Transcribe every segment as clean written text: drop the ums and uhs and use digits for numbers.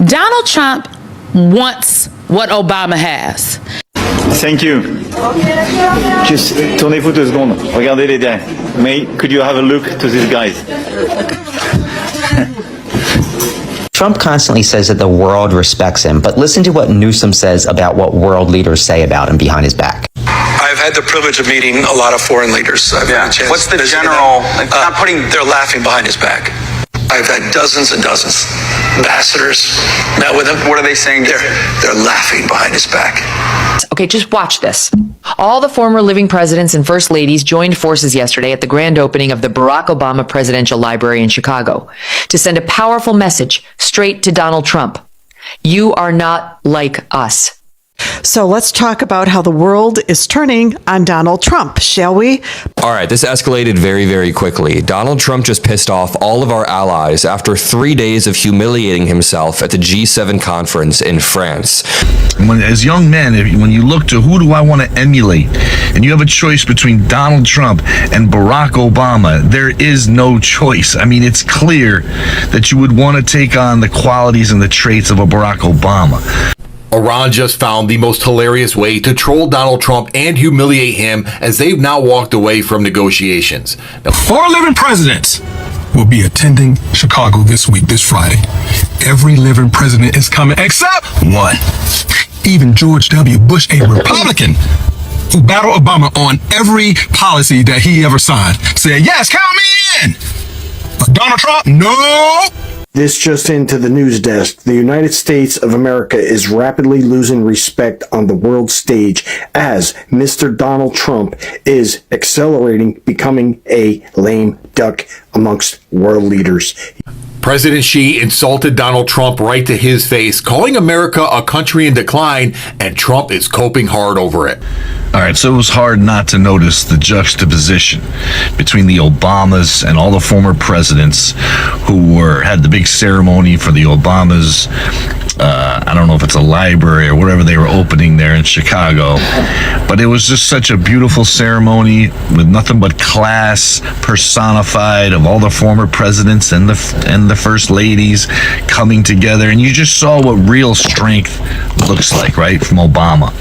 Donald Trump wants what Obama has. Thank you. Just tournez-vous 2 secondes. Regardez les derniers. May, could you have a look to these guys? Trump constantly says that the world respects him, but listen to what Newsom says about what world leaders say about him behind his back. I've had the privilege of meeting a lot of foreign leaders. I've had a chance What's the to visit general? them. Not putting. They're laughing behind his back. I've had dozens and dozens. Ambassadors met with him. What are they saying? They're laughing behind his back. Okay, just watch this. All the former living presidents and first ladies joined forces yesterday at the grand opening of the Barack Obama Presidential Library in Chicago to send a powerful message straight to Donald Trump. You are not like us. So let's talk about how the world is turning on Donald Trump, shall we? All right, this escalated very, very quickly. Donald Trump just pissed off all of our allies after 3 days of humiliating himself at the G7 conference in France. As young men, when you look to who do I want to emulate, and you have a choice between Donald Trump and Barack Obama, there is no choice. I mean, it's clear that you would want to take on the qualities and the traits of a Barack Obama. Iran just found the most hilarious way to troll Donald Trump and humiliate him as they've now walked away from negotiations. Now, 4 living presidents will be attending Chicago this week, this Friday. Every living president is coming except one. Even George W. Bush, a Republican who battled Obama on every policy that he ever signed, said, yes, count me in. But Donald Trump, no. This just into the news desk. The United States of America is rapidly losing respect on the world stage as Mr. Donald Trump is accelerating, becoming a lame duck amongst world leaders. President Xi insulted Donald Trump right to his face, calling America a country in decline, and Trump is coping hard over it. All right, so it was hard not to notice the juxtaposition between the Obamas and all the former presidents who had the big ceremony for the Obamas. I don't know if it's a library or whatever they were opening there in Chicago, but it was just such a beautiful ceremony with nothing but class personified of all the former presidents and the first ladies coming together, and you just saw what real strength looks like, right, from Obama.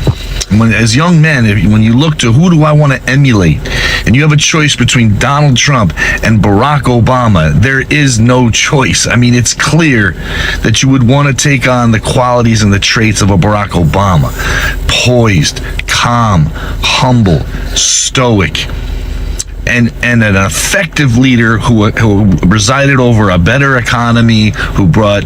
As young men, when you look to who do I want to emulate, and you have a choice between Donald Trump and Barack Obama, there is no choice. I mean, it's clear that you would want to take on the qualities and the traits of a Barack Obama. Poised, calm, humble, stoic, and an effective leader who presided over a better economy, who brought,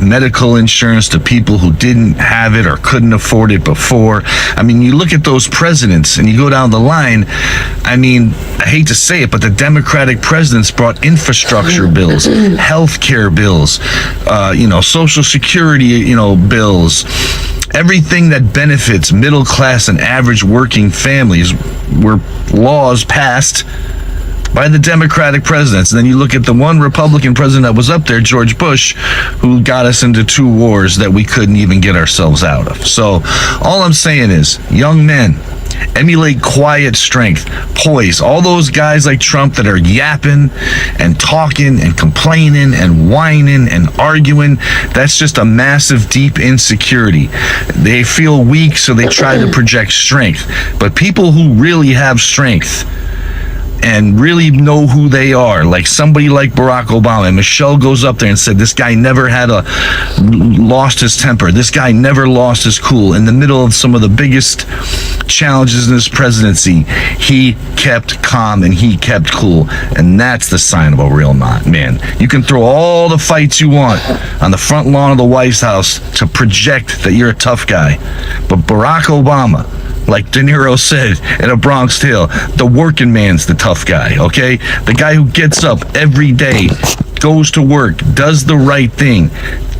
medical insurance to people who didn't have it or couldn't afford it before. I mean, you look at those presidents and you go down the line. I mean, I hate to say it, but the Democratic presidents brought infrastructure bills, health care bills, Social Security, bills. Everything that benefits middle class and average working families were laws passed by the Democratic presidents. And then you look at the one Republican president that was up there, George Bush, who got us into 2 wars that we couldn't even get ourselves out of. So all I'm saying is, young men, emulate quiet strength, poise. All those guys like Trump that are yapping and talking and complaining and whining and arguing, that's just a massive, deep insecurity. They feel weak, so they try to project strength. But people who really have strength and really know who they are, like somebody like Barack Obama, and Michelle goes up there and said, this guy never lost his temper. This guy never lost his cool. In the middle of some of the biggest challenges in his presidency, he kept calm and he kept cool. And that's the sign of a real man. You can throw all the fights you want on the front lawn of the White House to project that you're a tough guy. But Barack Obama, like De Niro said in A Bronx Tale, the working man's the tough guy, okay? The guy who gets up every day, goes to work, does the right thing.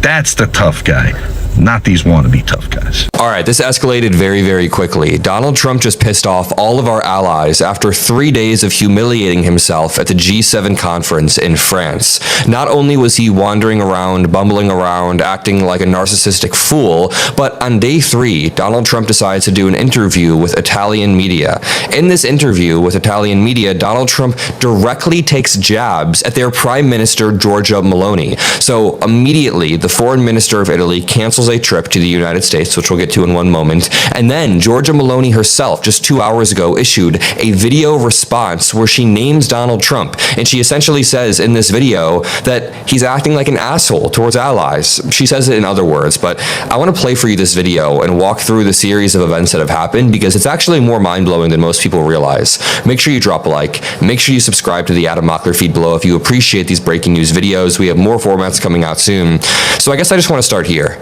That's the tough guy. not these wannabe tough guys. All right, this escalated very, very quickly. Donald Trump just pissed off all of our allies after 3 days of humiliating himself at the G7 conference in France. Not only was he wandering around, bumbling around, acting like a narcissistic fool, but on day 3, Donald Trump decides to do an interview with Italian media. In this interview with Italian media, Donald Trump directly takes jabs at their Prime Minister, Giorgia Meloni. So immediately, the foreign minister of Italy cancels a trip to the United States, which we'll get to in one moment. And then Giorgia Meloni herself, just 2 hours ago, issued a video response where she names Donald Trump. And she essentially says in this video that he's acting like an asshole towards allies. She says it in other words, but I want to play for you this video and walk through the series of events that have happened because it's actually more mind-blowing than most people realize. Make sure you drop a like. Make sure you subscribe to the Adam Mockler feed below if you appreciate these breaking news videos. We have more formats coming out soon. So I guess I just want to start here.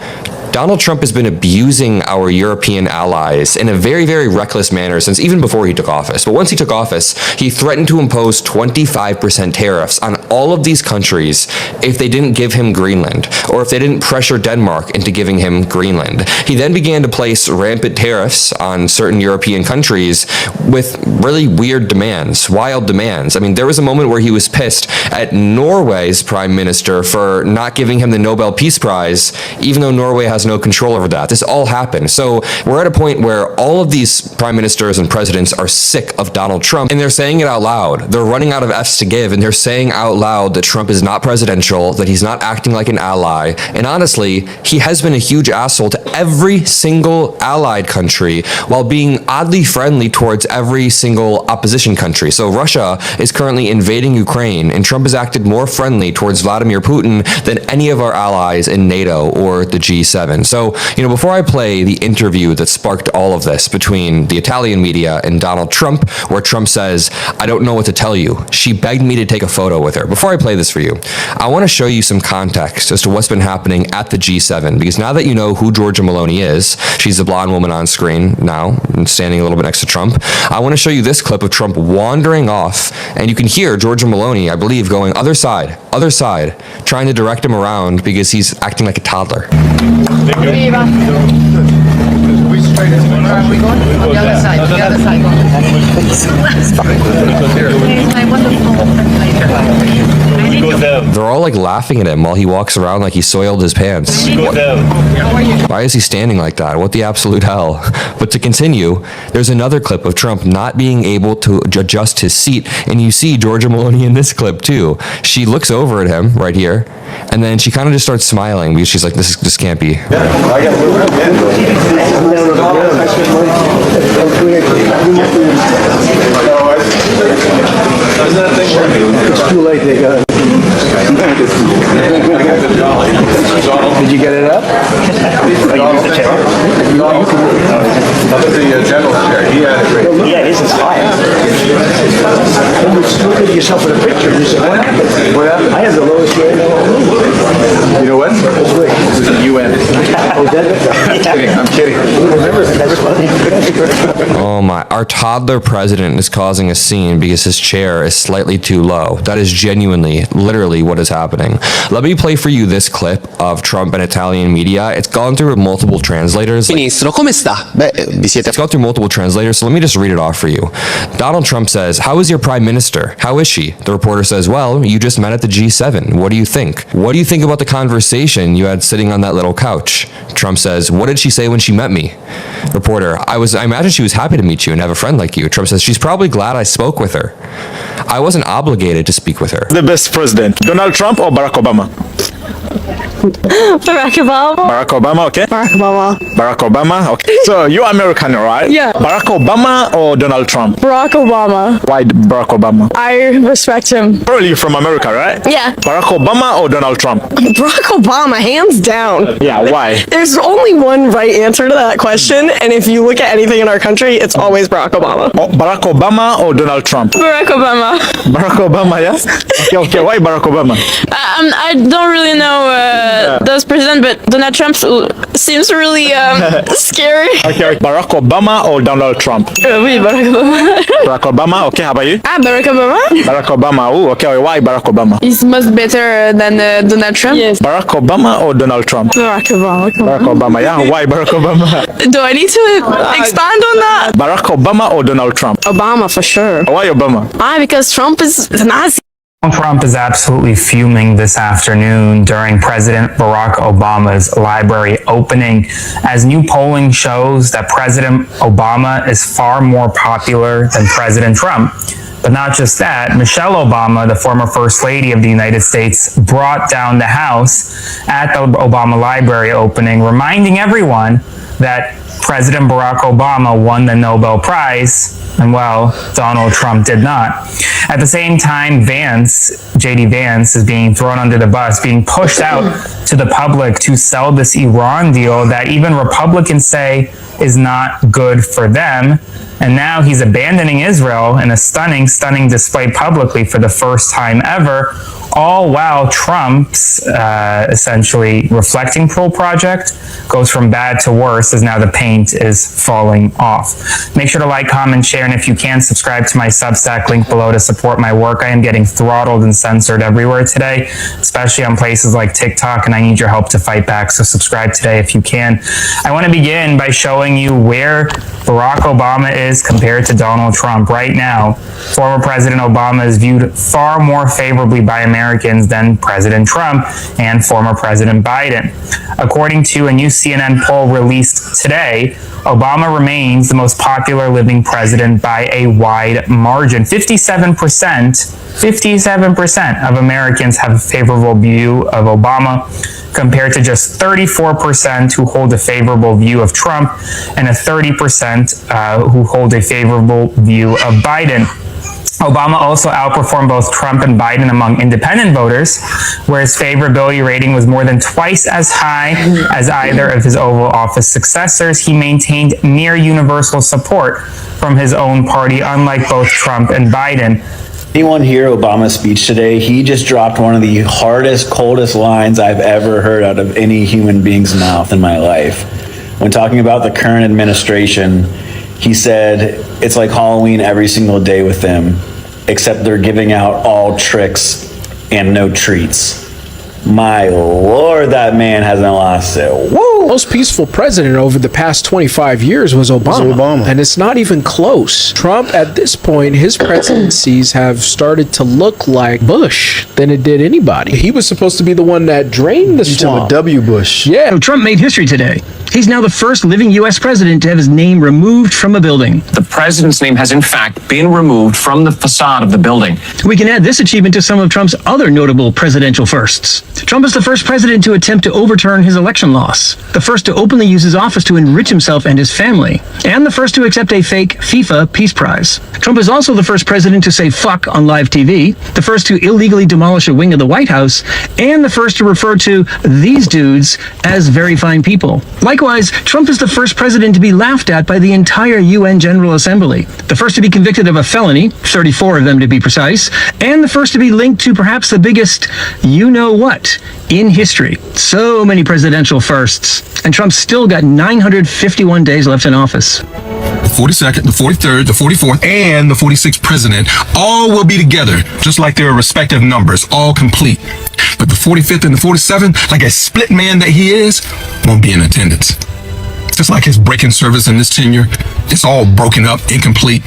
Donald Trump has been abusing our European allies in a very, very reckless manner since even before he took office. But once he took office, he threatened to impose 25% tariffs on all of these countries if they didn't give him Greenland, or if they didn't pressure Denmark into giving him Greenland. He then began to place rampant tariffs on certain European countries with really weird demands, wild demands. I mean, there was a moment where he was pissed at Norway's prime minister for not giving him the Nobel Peace Prize, even though Norway has no control over that. This all happened. So we're at a point where all of these prime ministers and presidents are sick of Donald Trump, and they're saying it out loud. They're running out of F's to give, and they're saying out loud that Trump is not presidential, that he's not acting like an ally. And honestly, he has been a huge asshole to every single allied country while being oddly friendly towards every single opposition country. So Russia is currently invading Ukraine, and Trump has acted more friendly towards Vladimir Putin than any of our allies in NATO or the G7. So, before I play the interview that sparked all of this between the Italian media and Donald Trump, where Trump says, "I don't know what to tell you. She begged me to take a photo with her." Before I play this for you, I want to show you some context as to what's been happening at the G7, because now that you know who Giorgia Meloni is, she's the blonde woman on screen now, standing a little bit next to Trump. I want to show you this clip of Trump wandering off, and you can hear Giorgia Meloni, I believe, going other side, trying to direct him around because he's acting like a toddler. Viva. On the other side, They're all like laughing at him while he walks around like he soiled his pants. Why is he standing like that? What the absolute hell? But to continue, there's another clip of Trump not being able to adjust his seat, and you see Giorgia Meloni in this clip too. She looks over at him right here, and then she kind of just starts smiling because she's like, this can't be. It's too late, they got it. Did you get it up? The general chair, he had it right. Yeah, his is fire. Look at yourself in a picture. You said, what happened? I had the lowest chair. You know what? This is the UN. I'm kidding. Oh my, our toddler president is causing a scene because his chair is slightly too low. That is genuinely, literally what is happening. Let me play for you this clip of Trump and Italian media. It's gone through multiple translators. Ministro, come sta? It's gone through multiple translators, so let me just read it off for you. Donald Trump says, "How is your prime minister? How is she?" The reporter says, "Well, you just met at the G7. What do you think? What do you think about the conversation you had sitting on that little couch?" Trump says, "What did she say when she met me?" Reporter, I imagine she was happy to meet you and have a friend like you." Trump says, "She's probably glad I spoke with her. I wasn't obligated to speak with her." The best president, Donald Trump or Barack Obama? Barack Obama. Barack Obama, okay. Barack Obama. Barack Obama, okay. So you're American, right? Yeah. Barack Obama or Donald Trump? Barack Obama. Why Barack Obama? I respect him. Probably from America, right? Yeah. Barack Obama or Donald Trump? Barack Obama, hands down. Yeah, why? There's only one right answer to that question, and if you look at anything in our country, it's always Barack Obama. Oh, Barack Obama or Donald Trump? Barack Obama. Barack Obama, yes? Okay, why Barack Obama? I don't really know those president, but Donald Trump seems really scary. Okay, Barack Obama or Donald Trump? Oui, Barack Obama. Barack Obama, okay, how about you? Barack Obama? Barack Obama, oh, okay, why Barack Obama? He's much better than Donald Trump. Yes. Barack Obama or Donald Trump? Barack Obama. Barack Obama, yeah, why Barack Obama? Do I need to expand on that? Barack Obama or Donald Trump? Obama, for sure. Why Obama? Why? Because Trump is a Nazi. Trump is absolutely fuming this afternoon during President Barack Obama's library opening, as new polling shows that President Obama is far more popular than President Trump. But not just that, Michelle Obama, the former First Lady of the United States, brought down the house at the Obama library opening, reminding everyone that President Barack Obama won the Nobel Prize, and well, Donald Trump did not. At the same time, J.D. Vance is being thrown under the bus, being pushed out to the public to sell this Iran deal that even Republicans say is not good for them. And now he's abandoning Israel in a stunning display publicly for the first time ever, all while Trump's essentially reflecting pool project goes from bad to worse as now the paint is falling off. Make sure to like, comment, share, and if you can, subscribe to my Substack link below to support my work. I am getting throttled and censored everywhere today, especially on places like TikTok, and I need your help to fight back, so subscribe today if you can. I want to begin by showing you where Barack Obama is compared to Donald Trump. Right now, former President Obama is viewed far more favorably by Americans than President Trump and former President Biden. According to a new CNN poll released today, Obama remains the most popular living president by a wide margin. 57% of Americans have a favorable view of Obama, compared to just 34% who hold a favorable view of Trump and a 30% who hold a favorable view of Biden. Obama also outperformed both Trump and Biden among independent voters, where his favorability rating was more than twice as high as either of his Oval Office successors. He maintained near universal support from his own party, unlike both Trump and Biden. Anyone hear Obama's speech today? He just dropped one of the hardest, coldest lines I've ever heard out of any human being's mouth in my life. When talking about the current administration, he said, it's like Halloween every single day with them, except they're giving out all tricks and no treats. My Lord, that man hasn't lost it. Woo! Most peaceful president over the past 25 years was Obama. And it's not even close. Trump, at this point, his presidencies have started to look like Bush than it did anybody. He was supposed to be the one that drained the swamp. W. Bush. Yeah. So Trump made history today. He's now the first living U.S. president to have his name removed from a building. The president's name has in fact been removed from the facade of the building. We can add this achievement to some of Trump's other notable presidential firsts. Trump is the first president to attempt to overturn his election loss, the first to openly use his office to enrich himself and his family, and the first to accept a fake FIFA Peace Prize. Trump is also the first president to say fuck on live TV, the first to illegally demolish a wing of the White House, and the first to refer to these dudes as very fine people. Likewise, Trump is the first president to be laughed at by the entire UN General Assembly, the first to be convicted of a felony, 34 of them to be precise, and the first to be linked to perhaps the biggest you-know-what in history. So many presidential firsts, and Trump's still got 951 days left in office. The 42nd, the 43rd, the 44th, and the 46th president all will be together, just like their respective numbers, all complete. But the 45th and the 47th, like a split man that he is, won't be in attendance. Just like his break-in service in this tenure, it's all broken up, incomplete.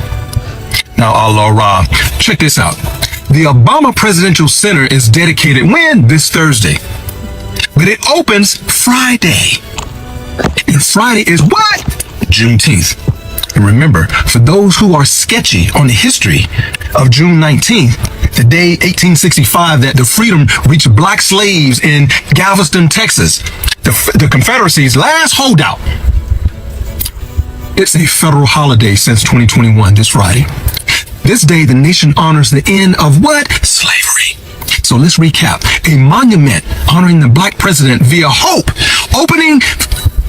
Now, Allah, check this out. The Obama Presidential Center is dedicated when? This Thursday. But it opens Friday. And Friday is what? Juneteenth. And remember, for those who are sketchy on the history of June 19th, the day 1865 that the freedom reached black slaves in Galveston, Texas, the Confederacy's last holdout. It's a federal holiday since 2021, this Friday. This day, the nation honors the end of what? Slavery. So let's recap. A monument honoring the black president via hope, opening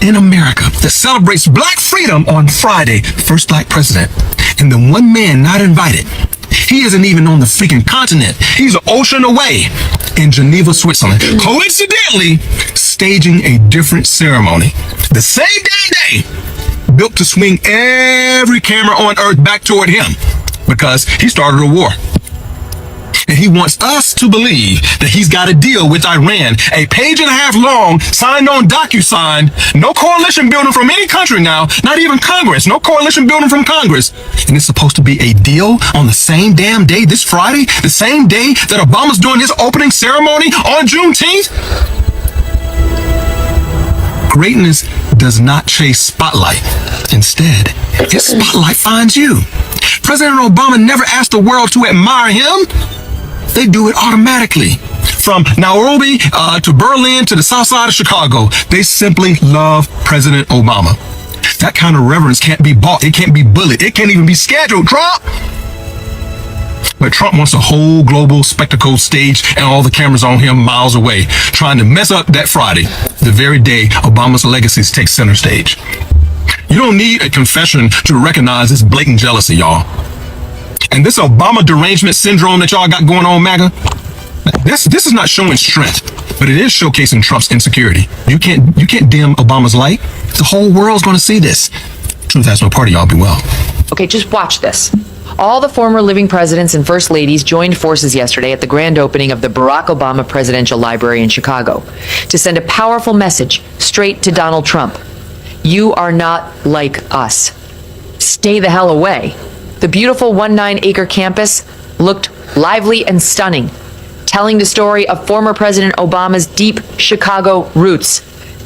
in America that celebrates black freedom on Friday, first black president. And the one man not invited, he isn't even on the freaking continent. He's an ocean away. in Geneva, Switzerland, coincidentally staging a different ceremony. The same day, built to swing every camera on earth back toward him because he started a war. And he wants us to believe that he's got a deal with Iran, a page and a half long, signed on DocuSign, no coalition building from any country now, not even Congress, no coalition building from Congress. And it's supposed to be a deal on the same damn day, this Friday, the same day that Obama's doing his opening ceremony on Juneteenth. Greatness does not chase spotlight. Instead, its spotlight finds you. President Obama never asked the world to admire him. They do it automatically. From Nairobi to Berlin to the south side of Chicago, they simply love President Obama. That kind of reverence can't be bought. It can't be bullied. It can't even be scheduled, Trump. But Trump wants a whole global spectacle stage and all the cameras on him miles away, trying to mess up that Friday, the very day Obama's legacies take center stage. You don't need a confession to recognize this blatant jealousy, y'all. And this Obama derangement syndrome that y'all got going on, MAGA, this is not showing strength, but it is showcasing Trump's insecurity. You can't dim Obama's light. The whole world's going to see this. Truth has no party, y'all. Be well. Okay, just watch this. All the former living presidents and first ladies joined forces yesterday at the grand opening of the Barack Obama Presidential Library in Chicago to send a powerful message straight to Donald Trump. You are not like us. Stay the hell away. The beautiful 19-acre campus looked lively and stunning, telling the story of former President Obama's deep Chicago roots.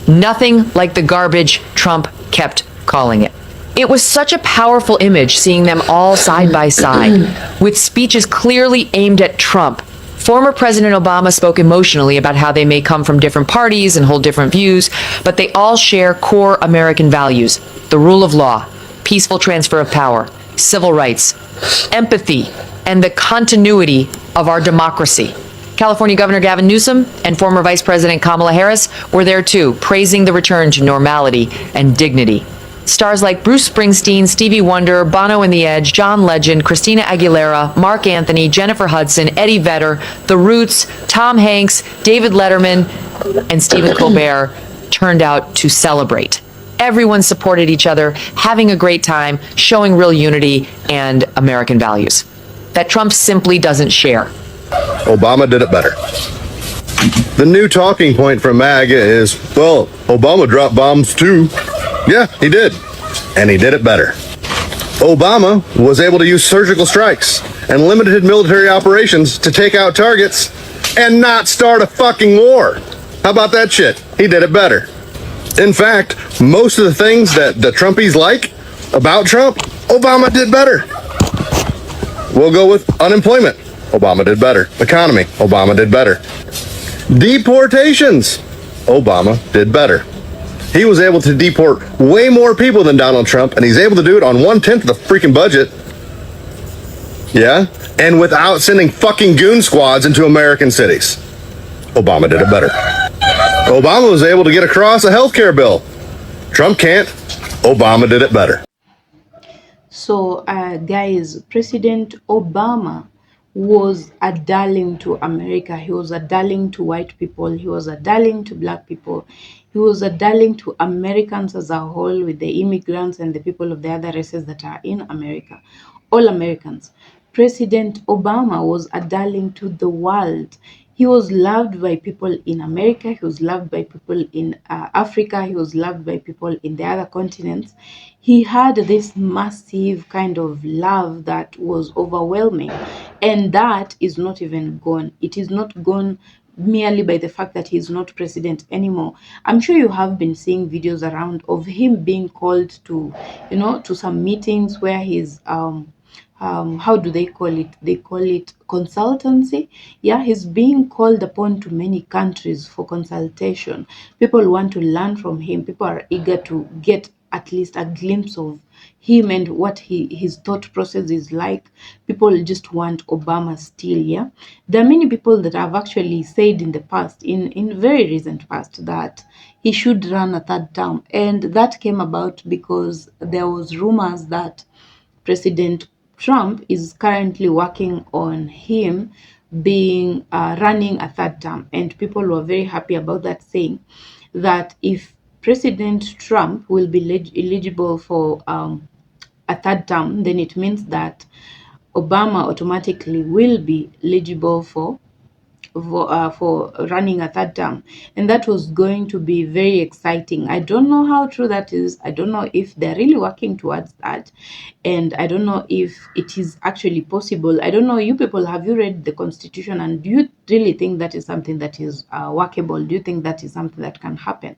Nothing like the garbage Trump kept calling it. It was such a powerful image seeing them all side by side, with speeches clearly aimed at Trump. Former President Obama spoke emotionally about how they may come from different parties and hold different views, but they all share core American values: the rule of law, peaceful transfer of power, civil rights, empathy, and the continuity of our democracy. California Governor Gavin Newsom and former Vice President Kamala Harris were there too, praising the return to normality and dignity. Stars like Bruce Springsteen, Stevie Wonder, Bono and the Edge, John Legend, Christina Aguilera, Mark Anthony, Jennifer Hudson, Eddie Vedder, The Roots, Tom Hanks, David Letterman, and Stephen Colbert turned out to celebrate. Everyone supported each other, having a great time, showing real unity and American values that Trump simply doesn't share. Obama did it better. The new talking point from MAGA is, well, Obama dropped bombs too. Yeah, he did. And he did it better. Obama was able to use surgical strikes and limited military operations to take out targets and not start a fucking war. How about that shit? He did it better. In fact, most of the things that the Trumpies like about Trump, Obama did better. We'll go with unemployment. Obama did better. Economy. Obama did better. Deportations. Obama did better. He was able to deport way more people than Donald Trump, and he's able to do it on 1/10 of the freaking budget. Yeah? And without sending fucking goon squads into American cities. Obama did it better. Obama was able to get across a healthcare bill. Trump can't. Obama did it better. So, guys, President Obama was a darling to America. He was a darling to white people. He was a darling to black people. He was a darling to Americans as a whole, with the immigrants and the people of the other races that are in America. All Americans. President Obama was a darling to the world. He was loved by people in America. He was loved by people in Africa. He was loved by people in the other continents. He had this massive kind of love that was overwhelming. And that is not even gone. It is not gone merely by the fact that he's not president anymore. I'm sure you have been seeing videos around of him being called to, to some meetings where he's how do they call it? They call it consultancy. Yeah, he's being called upon to many countries for consultation. People want to learn from him. People are eager to get at least a glimpse of him and what his thought process is like. People just want Obama still. Yeah, there are many people that have actually said in the past, in very recent past, that he should run a third term, and that came about because there was rumors that President Trump is currently working on him being running a third term, and people were very happy about that, saying that if President Trump will be eligible for a third term, then it means that Obama automatically will be eligible for running a third term, and that was going to be very exciting. I don't know how true that is. I don't know if they're really working towards that, and I don't know if it is actually possible. I don't know, you people, have you read the Constitution, and do you really think that is something that is workable? Do you think that is something that can happen?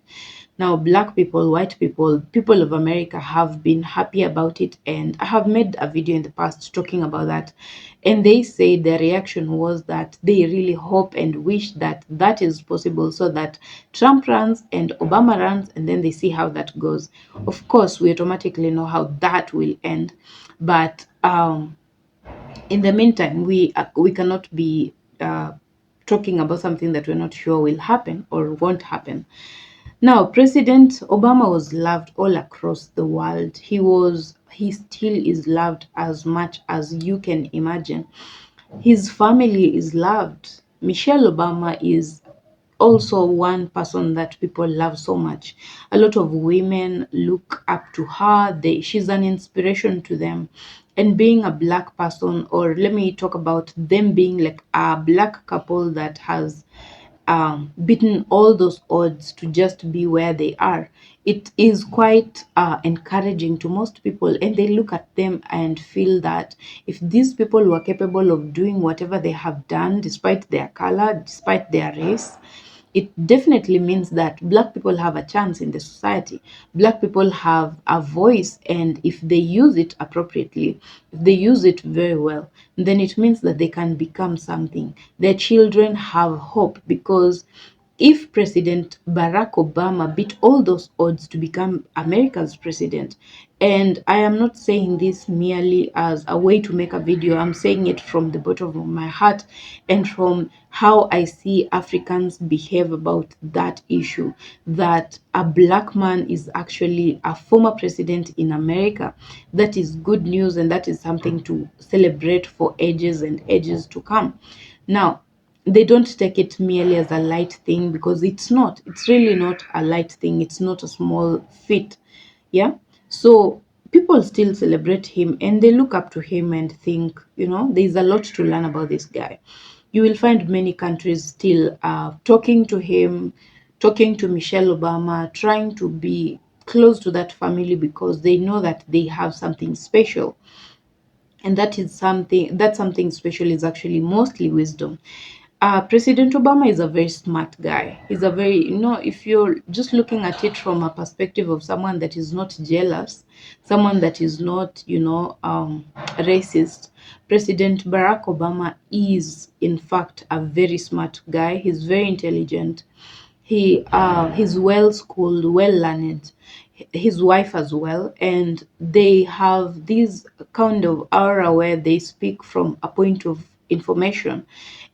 Now, black people, white people, people of America have been happy about it, and I have made a video in the past talking about that, and they say their reaction was that they really hope and wish that that is possible, so that Trump runs and Obama runs, and then they see how that goes. Of course, we automatically know how that will end, but in the meantime, we cannot be talking about something that we're not sure will happen or won't happen. Now, President Obama was loved all across the world. He still is loved as much as you can imagine. His family is loved. Michelle Obama is also one person that people love so much. A lot of women look up to her. She's an inspiration to them. And being a black person, or let me talk about them being like a black couple that has beaten all those odds to just be where they are, it is quite encouraging to most people, and they look at them and feel that if these people were capable of doing whatever they have done, despite their color, despite their race, it definitely means that black people have a chance in the society. Black people have a voice, and if they use it appropriately, if they use it very well, then it means that they can become something. Their children have hope, because if President Barack Obama beat all those odds to become America's president, and I am not saying this merely as a way to make a video, I'm saying it from the bottom of my heart and from how I see Africans behave about that issue, that a black man is actually a former president in America. That is good news, and that is something to celebrate for ages and ages to come. Now, they don't take it merely as a light thing, because it's really not a light thing. It's not a small feat. Yeah. So people still celebrate him, and they look up to him and think, there's a lot to learn about this guy. You will find many countries still talking to him, talking to Michelle Obama, trying to be close to that family, because they know that they have something special. And that something special is actually mostly wisdom. President Obama is a very smart guy. He's a very, if you're just looking at it from a perspective of someone that is not jealous, someone that is not, racist, President Barack Obama is, in fact, a very smart guy. He's very intelligent. He's well-schooled, well-learned. His wife as well, and they have this kind of aura where they speak from a point of information,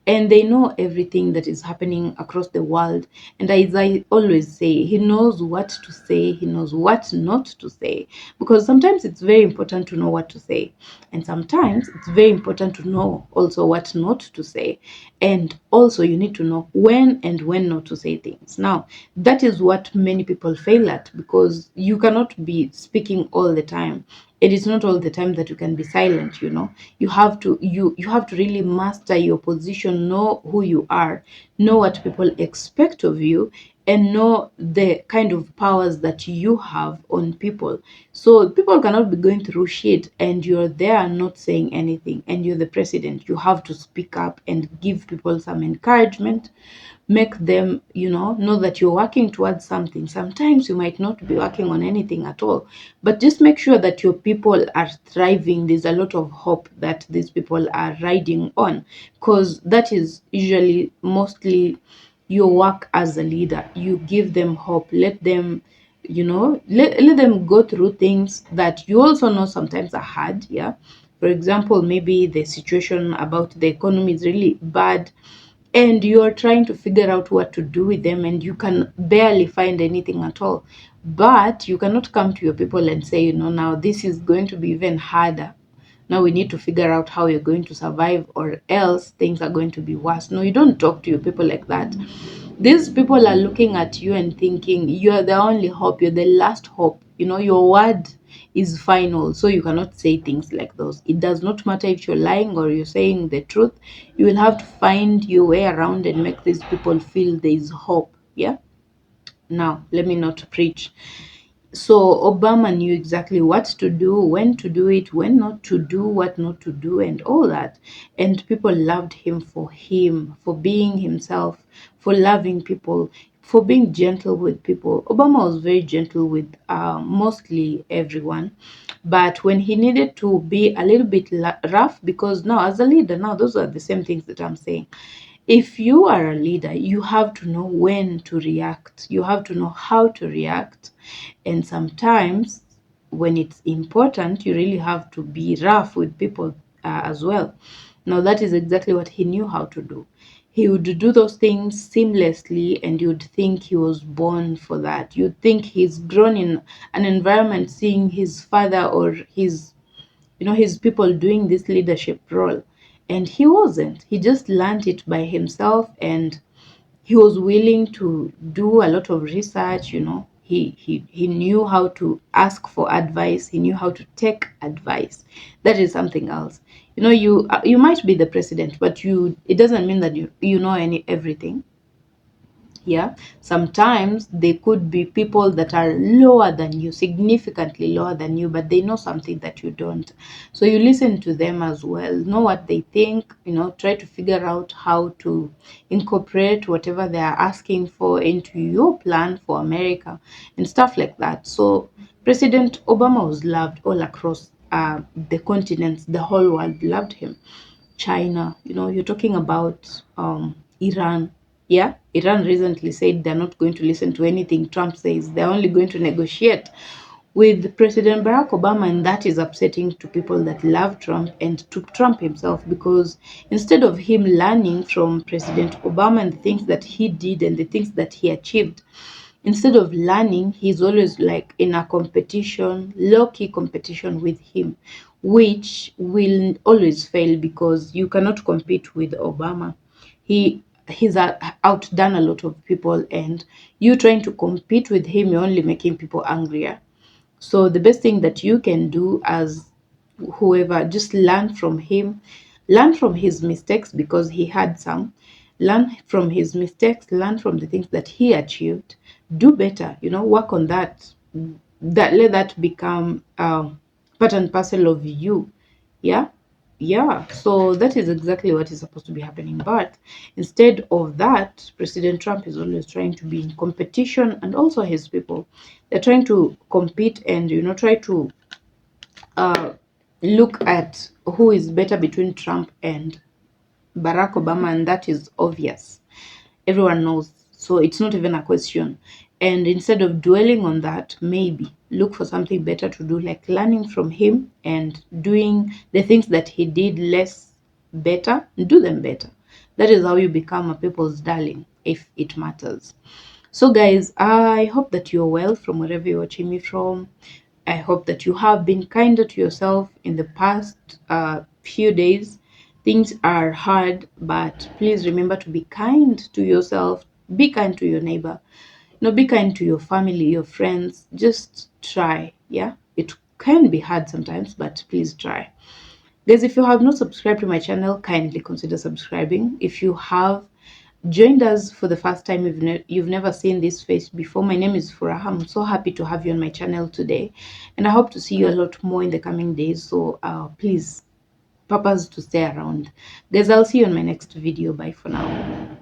and they know everything that is happening across the world. And as I always say, he knows what to say, he knows what not to say, because sometimes it's very important to know what to say, and sometimes it's very important to know also what not to say, and also you need to know when and when not to say things. Now, that is what many people fail at, because you cannot be speaking all the time. It is not all the time that you can be silent. You have to really master your position, know who you are, know what people expect of you, and know the kind of powers that you have on people. So people cannot be going through shit and you're there not saying anything, and you're the president. You have to speak up and give people some encouragement, make them, know that you're working towards something. Sometimes you might not be working on anything at all, but just make sure that your people are thriving. There's a lot of hope that these people are riding on, because that is usually mostly your work as a leader. You give them hope, let them, let them go through things that you also know sometimes are hard. Yeah. For example, maybe the situation about the economy is really bad, and you're trying to figure out what to do with them, and you can barely find anything at all. But you cannot come to your people and say, now this is going to be even harder Now we need to figure out how you're going to survive, or else things are going to be worse. No, you don't talk to your people like that. These people are looking at you and thinking you're the only hope, you're the last hope. You know, your word is final, so you cannot say things like those. It does not matter if you're lying or you're saying the truth. You will have to find your way around and make these people feel there is hope. Yeah. Now, let me not preach. So Obama knew exactly what to do, when to do it, when not to do, what not to do, and all that. And people loved him, for being himself, for loving people, for being gentle with people. Obama was very gentle with mostly everyone. But when he needed to be a little bit rough, because now as a leader, now those are the same things that I'm saying. If you are a leader, you have to know when to react. You have to know how to react. And sometimes when it's important, you really have to be rough with people as well. Now, that is exactly what he knew how to do. He would do those things seamlessly, and you'd think he was born for that. You'd think he's grown in an environment seeing his father or his people doing this leadership role. And he wasn't. He just learned it by himself, and he was willing to do a lot of research. He knew how to ask for advice. He knew how to take advice. That is something else. You might be the president, but it doesn't mean that you know everything. Yeah, sometimes they could be people that are lower than you, significantly lower than you, but they know something that you don't. So you listen to them as well, know what they think, try to figure out how to incorporate whatever they are asking for into your plan for America and stuff like that. So President Obama was loved all across the continents. The whole world loved him. China, you're talking about Iran. Yeah, Iran recently said they're not going to listen to anything Trump says. They're only going to negotiate with President Barack Obama, and that is upsetting to people that love Trump and to Trump himself, because instead of him learning from President Obama and the things that he did and the things that he achieved, instead of learning, he's always like in a competition, low-key competition with him, which will always fail because you cannot compete with Obama. He's outdone a lot of people, and you trying to compete with him, you're only making people angrier. So the best thing that you can do as whoever, just learn from him, learn from his mistakes, because he had some. Learn from his mistakes, learn from the things that he achieved, do better, work on that. Let that become part and parcel of you. Yeah, so that is exactly what is supposed to be happening. But instead of that, President Trump is always trying to be in competition, and also his people. They're trying to compete and, try to look at who is better between Trump and Barack Obama, and that is obvious. Everyone knows. So it's not even a question. And instead of dwelling on that, maybe look for something better to do, like learning from him and doing the things that he did less better, do them better. That is how you become a people's darling, if it matters. So guys, I hope that you're well from wherever you're watching me from. I hope that you have been kinder to yourself in the past few days. Things are hard, but please remember to be kind to yourself, be kind to your neighbor, be kind to your family, your friends. Just try. Yeah, it can be hard sometimes, but please try. Guys, if you have not subscribed to my channel, kindly consider subscribing. If you have joined us for the first time, you've never seen this face before, my name is Furaha. I'm so happy to have you on my channel today, and I hope to see you a lot more in the coming days. So please, purpose to stay around. Guys, I'll see you on my next video. Bye for now.